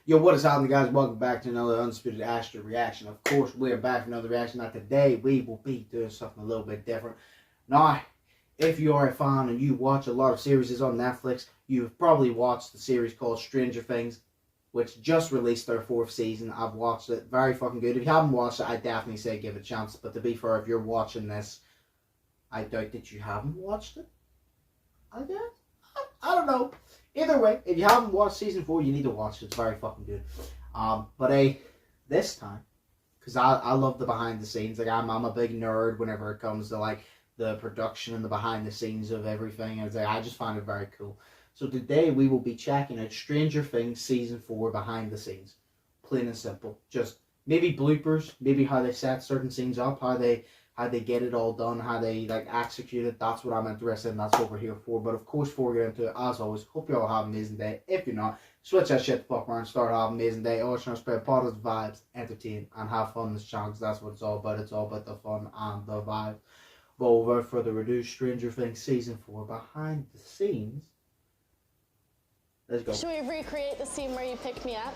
Yo, what is happening, guys? Welcome back to another Undisputed Astro reaction. Of course, we are back for another reaction. Now, today, we will be doing something a little bit different. Now, if you are a fan and you watch a lot of series on Netflix, you've probably watched the series called Stranger Things, which just released their 4th season. I've watched it. Very fucking good. If you haven't watched it, I definitely say give it a chance. But to be fair, if you're watching this, I doubt that you haven't watched it. I guess. I don't know. Either way, if you haven't watched season 4, you need to watch it. It's very fucking good. But this time, because I love the behind the scenes. Like I'm a big nerd whenever it comes to like the production and the behind the scenes of everything. And I just find it very cool. So today we will be checking out Stranger Things season 4 behind the scenes. Plain and simple. Just maybe bloopers, maybe how they set certain scenes up, how they get it all done, how they like execute it. That's what I'm interested in. That's what we're here for. But of course, before we get into it, as always, hope you all have an amazing day. If you're not, switch that shit the fuck around, start having an amazing day. Always trying to spread positive vibes, entertain, and have fun in this channel, because that's what it's all about. It's all about the fun and the vibe. But without further ado, Stranger Things season 4 behind the scenes. Let's go. Should we recreate the scene where you picked me up?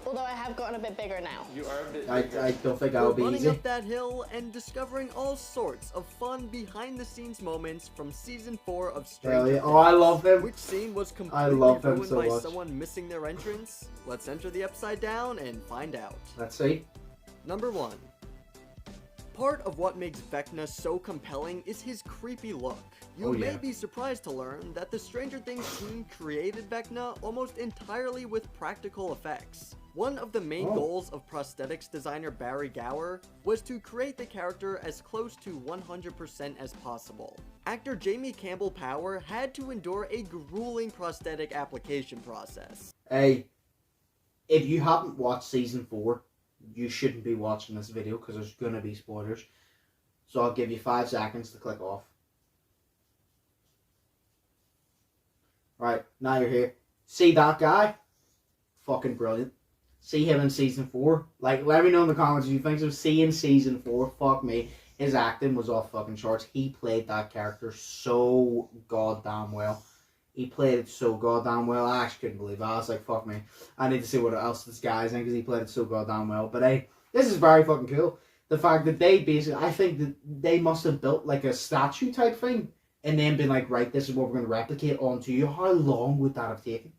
Although I have gotten a bit bigger now. You are a bit I don't think I'll be running easy. up that hill and discovering all sorts of fun behind-the-scenes moments from season 4 of Stranger Things. Oh, I love him. Which scene was I completely love him ruined so by much. someone missing their entrance? Let's enter the Upside Down and find out. Let's see. Number 1. Part of what makes Vecna so compelling is his creepy look. You may be surprised to learn that the Stranger Things team created Vecna almost entirely with practical effects. One of the main goals of prosthetics designer Barry Gower was to create the character as close to 100% as possible. Actor Jamie Campbell Power had to endure a grueling prosthetic application process. Hey, if you haven't watched season 4, you shouldn't be watching this video because there's going to be spoilers. So I'll give you 5 seconds to click off. Right, now you're here. See that guy? Fucking brilliant. See him in season 4. Like, let me know in the comments if you think so. See in season 4, fuck me. His acting was off fucking charts. He played that character so goddamn well. He played it so goddamn well. I actually couldn't believe it. I was like, fuck me. I need to see what else this guy's in because he played it so goddamn well. But hey, this is very fucking cool. The fact that they basically, I think that they must have built like a statue type thing and then been like, right, this is what we're going to replicate onto you. How long would that have taken?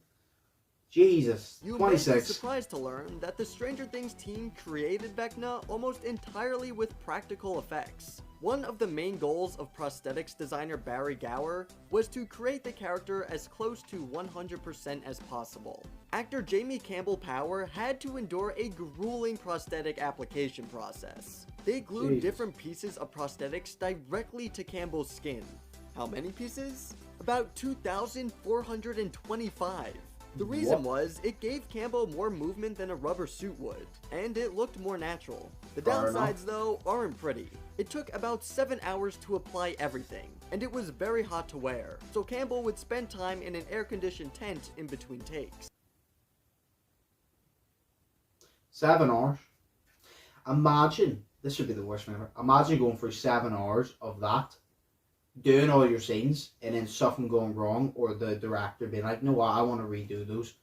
Jesus, You 26. may be surprised to learn that the Stranger Things team created Vecna almost entirely with practical effects. One of the main goals of prosthetics designer Barry Gower was to create the character as close to 100% as possible. Actor Jamie Campbell Power had to endure a grueling prosthetic application process. They glued different pieces of prosthetics directly to Campbell's skin. How many pieces? About 2,425. The reason was, it gave Campbell more movement than a rubber suit would, and it looked more natural. The downsides, though, aren't pretty. It took about 7 hours to apply everything, and it was very hot to wear, so Campbell would spend time in an air-conditioned tent in between takes. 7 hours. Imagine, this would be the worst thing ever. Imagine going through 7 hours of that, doing all your scenes, and then something going wrong, or the director being like, no, I want to redo those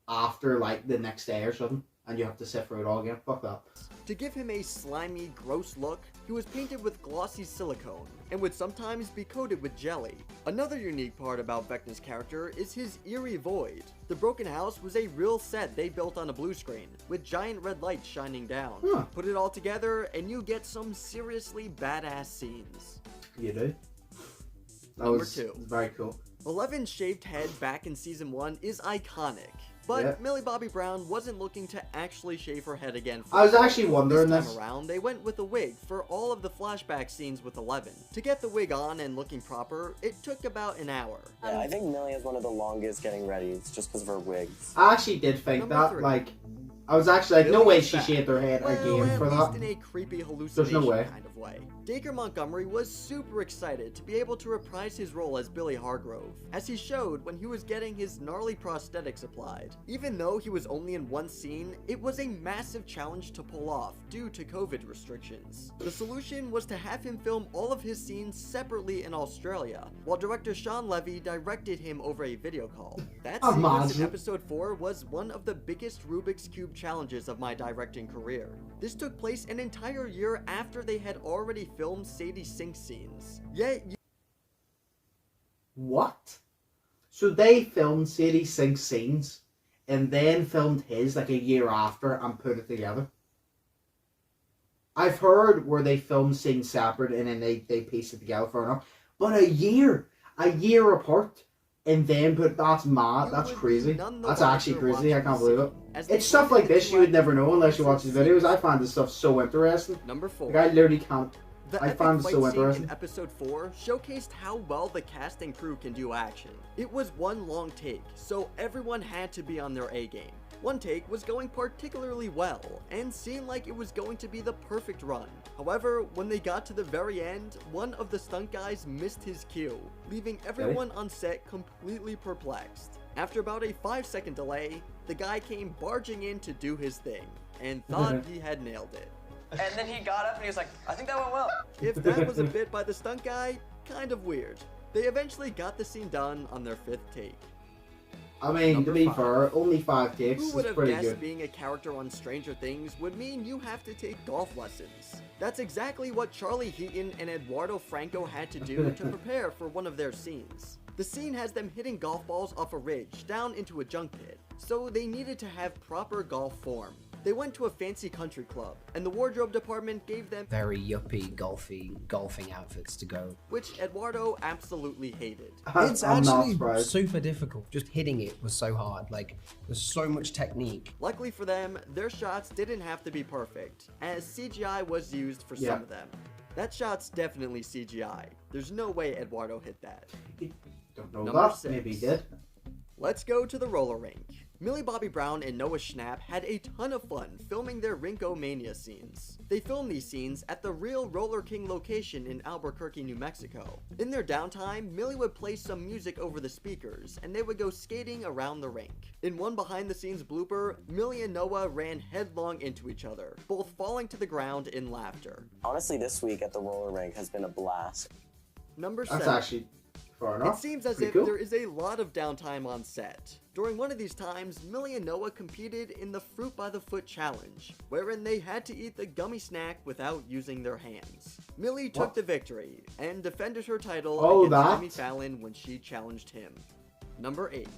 after like the next day or something, and you have to sit through it all again. Fuck that. To give him a slimy, gross look, he was painted with glossy silicone, and would sometimes be coated with jelly. Another unique part about Vecna's character is his eerie void. The broken house was a real set they built on a blue screen, with giant red lights shining down. Put it all together, and you get some seriously badass scenes. You do. That Number was 2. very cool. Eleven's shaved head back in season 1 is iconic, but Millie Bobby Brown wasn't looking to actually shave her head again. I was actually wondering this time around, they went with a wig for all of the flashback scenes with 11. To get the wig on and looking proper, it took about an hour. Yeah, I think Millie is one of the longest getting ready. It's just because of her wigs. I actually did think Number that, 3. like, I was actually like, no way she shaved her head Well, again at for least that. in a creepy hallucination There's no way. kind of way. anyway. Dacre Montgomery was super excited to be able to reprise his role as Billy Hargrove, as he showed when he was getting his gnarly prosthetics applied. Even though he was only in one scene, it was a massive challenge to pull off due to COVID restrictions. The solution was to have him film all of his scenes separately in Australia, while director Sean Levy directed him over a video call. That sequence in episode 4 was one of the biggest Rubik's Cube challenges of my directing career. This took place an entire year after they had already filmed Sadie Sink's scenes. Yet What? So they filmed Sadie Sink's scenes and then filmed his like a year after and put it together? I've heard where they filmed scenes separate and then they piece it together, fair enough. But a year apart, and then put, that's mad, that's crazy. That's actually crazy, I can't believe it. It's stuff like this you would never know unless you watch his videos. I find this stuff so interesting. Number 4. Like, I literally can't. The I epic found it fight so scene interesting. in episode 4 showcased how well the cast and crew can do action. It was one long take, so everyone had to be on their A game. One take was going particularly well, and seemed like it was going to be the perfect run. However, when they got to the very end, one of the stunt guys missed his cue, leaving everyone on set completely perplexed. After about a 5-second delay, the guy came barging in to do his thing, and thought he had nailed it. And then he got up and he was like, I think that went well. If that was a bit by the stunt guy, kind of weird. They eventually got the scene done on their 5th take. I mean, Number to be 5. fair, only 5 takes Who is would have pretty guessed good. being a character on Stranger Things would mean you have to take golf lessons? That's exactly what Charlie Heaton and Eduardo Franco had to do to prepare for one of their scenes. The scene has them hitting golf balls off a ridge down into a junk pit, so they needed to have proper golf form. They went to a fancy country club, and the wardrobe department gave them very yuppie golfing outfits to go. which Eduardo absolutely hated. It's I'm not actually surprised. super difficult. Just hitting it was so hard. Like, there's so much technique. Luckily for them, their shots didn't have to be perfect, as CGI was used for some of them. That shot's definitely CGI. There's no way Eduardo hit that. Don't know Number that. 6. Maybe he did. Let's go to the roller rink. Millie Bobby Brown and Noah Schnapp had a ton of fun filming their Rinko-mania scenes. They filmed these scenes at the real Roller King location in Albuquerque, New Mexico. In their downtime, Millie would play some music over the speakers, and they would go skating around the rink. In one behind-the-scenes blooper, Millie and Noah ran headlong into each other, both falling to the ground in laughter. Honestly, this week at the roller rink has been a blast. Number That's 7. actually fair enough. It seems as Pretty if cool. there is a lot of downtime on set. During one of these times, Millie and Noah competed in the Fruit by the Foot challenge, wherein they had to eat the gummy snack without using their hands. Millie took What? the victory, and defended her title Oh, against that? Jimmy Fallon when she challenged him. Number 8.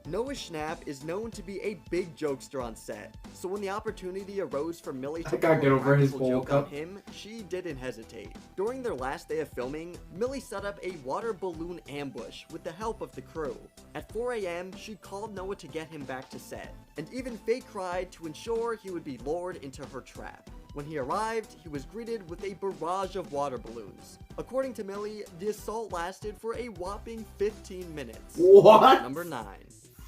Noah Schnapp is known to be a big jokester on set, so when the opportunity arose for Millie to I can't pull get a over his practical joke bowl on cut. him, she didn't hesitate. During their last day of filming, Millie set up a water balloon ambush with the help of the crew. At 4 a.m., she called Noah to get him back to set, and even fake cried to ensure he would be lured into her trap. When he arrived, he was greeted with a barrage of water balloons. According to Millie, the assault lasted for a whopping 15 minutes. What? Number 9.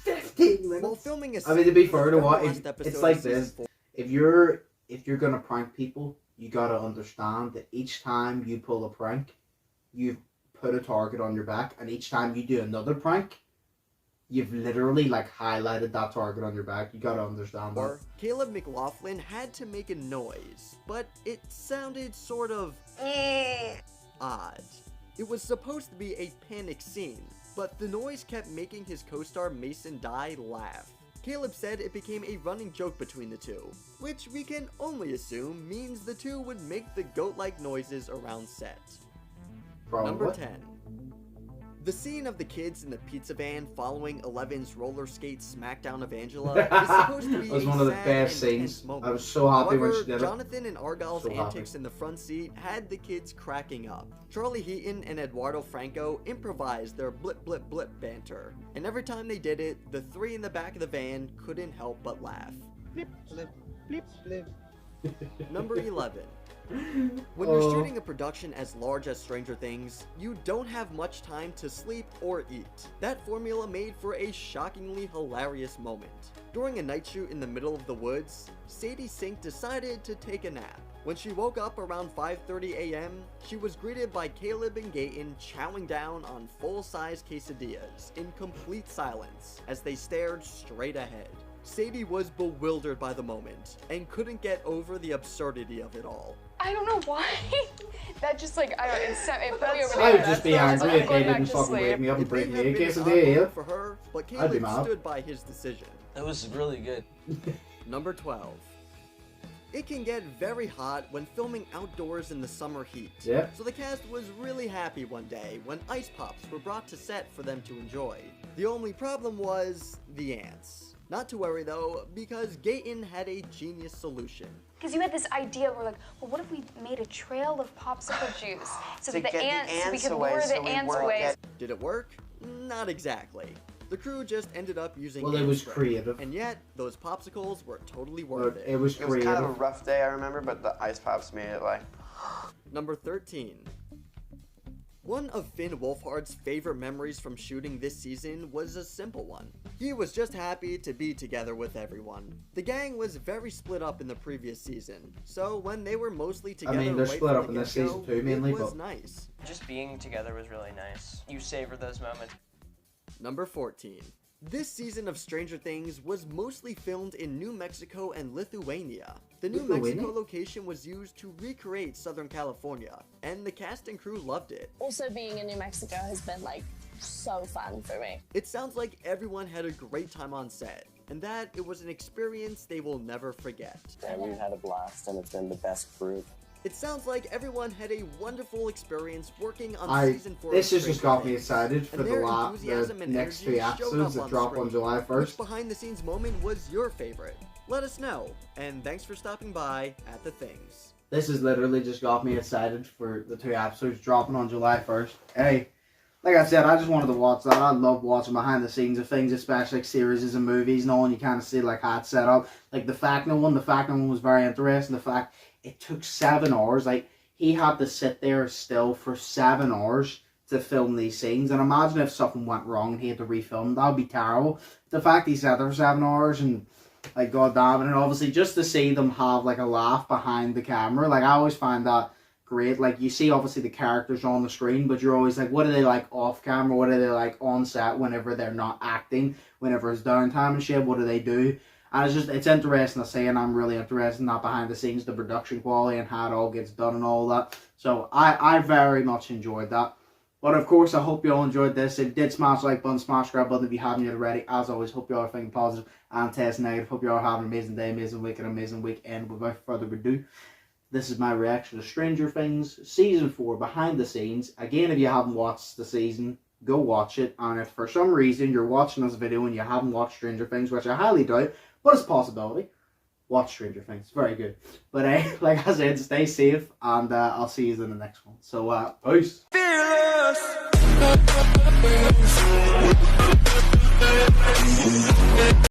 15 minutes? While filming a I mean, to be scene fair to from what, the last it's episode like of season this. 4 If you're gonna prank people, you gotta understand that each time you pull a prank, you've put a target on your back, and each time you do another prank, you've literally like highlighted that target on your back. You gotta understand that. Caleb McLaughlin had to make a noise, but it sounded sort of odd. It was supposed to be a panic scene, but the noise kept making his co-star Mason Dye laugh. Caleb said it became a running joke between the two, which we can only assume means the two would make the goat-like noises around set. Probably. Number 10. The scene of the kids in the pizza van following Eleven's roller skate smackdown of Angela is supposed to be That was a one of the sad best and tense scenes. moment. I was so happy when However, she did it. Jonathan and Argyle's So happy. antics in the front seat had the kids cracking up. Charlie Heaton and Eduardo Franco improvised their blip blip blip banter, and every time they did it, the three in the back of the van couldn't help but laugh. Blip, blip, blip, blip. Number 11. When you're shooting a production as large as Stranger Things, you don't have much time to sleep or eat. That formula made for a shockingly hilarious moment. During a night shoot in the middle of the woods, Sadie Sink decided to take a nap. When she woke up around 5:30 a.m., she was greeted by Caleb and Gaten chowing down on full-size quesadillas in complete silence as they stared straight ahead. Sadie was bewildered by the moment and couldn't get over the absurdity of it all. I don't know why. That just like, I don't know, it put me over I the would just be angry if they didn't fucking wake me up and It break may me have a been an quesadilla. odd for her, but I'd be Caleb mad. stood by his decision. It was really good. Number 12. It can get very hot when filming outdoors in the summer heat. Yeah. So the cast was really happy one day when ice pops were brought to set for them to enjoy. The only problem was the ants. Not to worry though, because Gaten had a genius solution. Because you had this idea, we're like, well, what if we made a trail of popsicle juice so that the ants, we could lure the ants away. Did it work? Not exactly. The crew just ended up using Well, it ant was spray, creative. and yet those popsicles were totally worth It it. was It was kind of a creative. rough day, I remember, but the ice pops made it like... Number 13. One of Finn Wolfhard's favorite memories from shooting this season was a simple one. He was just happy to be together with everyone. The gang was very split up in the previous season, so when they were mostly together, they're right split from up the in this get-go, season too, mainly, it was but- nice. Just being together was really nice. You savor those moments. Number 14. This season of Stranger Things was mostly filmed in New Mexico and Lithuania. The New Mexico location was used to recreate Southern California, and the cast and crew loved it. Also, being in New Mexico has been like so fun for me. It sounds like everyone had a great time on set, and that it was an experience they will never forget. And we've had a blast, and it's been the best group. It sounds like everyone had a wonderful experience working on season 4 This of just Stranger got me Things. excited for And the their enthusiasm and next energy 3 showed episodes up that drop on screen. July Which 1st. behind the scenes moment was your favorite? Let us know, and thanks for stopping by at The Things. This has literally just got me excited for the 2 episodes dropping on July 1st. Hey, like I said, I just wanted to watch that. I love watching behind the scenes of things, especially like series and movies and all, and you kind of see like how it's set up. Like the Fackner one was very interesting. The fact it took 7 hours, like he had to sit there still for 7 hours to film these scenes. And imagine if something went wrong and he had to refilm. That would be terrible. The fact he sat there for 7 hours and like goddamn, and obviously just to see them have like a laugh behind the camera, like I always find that great. Like you see obviously the characters on the screen, but you're always like, what are they like off camera? What are they like on set whenever they're not acting? Whenever it's downtime and shit, what do they do? And it's interesting to see, and I'm really interested in that behind the scenes, the production quality and how it all gets done and all that. So I very much enjoyed that. But of course, I hope you all enjoyed this. If you did, smash the like button, smash the grab button if you haven't yet already. As always, hope you all are thinking positive and test negative. Hope you all have an amazing day, amazing week, and amazing weekend. Without further ado, this is my reaction to Stranger Things Season 4 behind the scenes. Again, if you haven't watched the season, go watch it. And if for some reason you're watching this video and you haven't watched Stranger Things, which I highly doubt, but it's a possibility, watch Stranger Things. It's very good. But like I said, stay safe, and I'll see you in the next one. So, peace.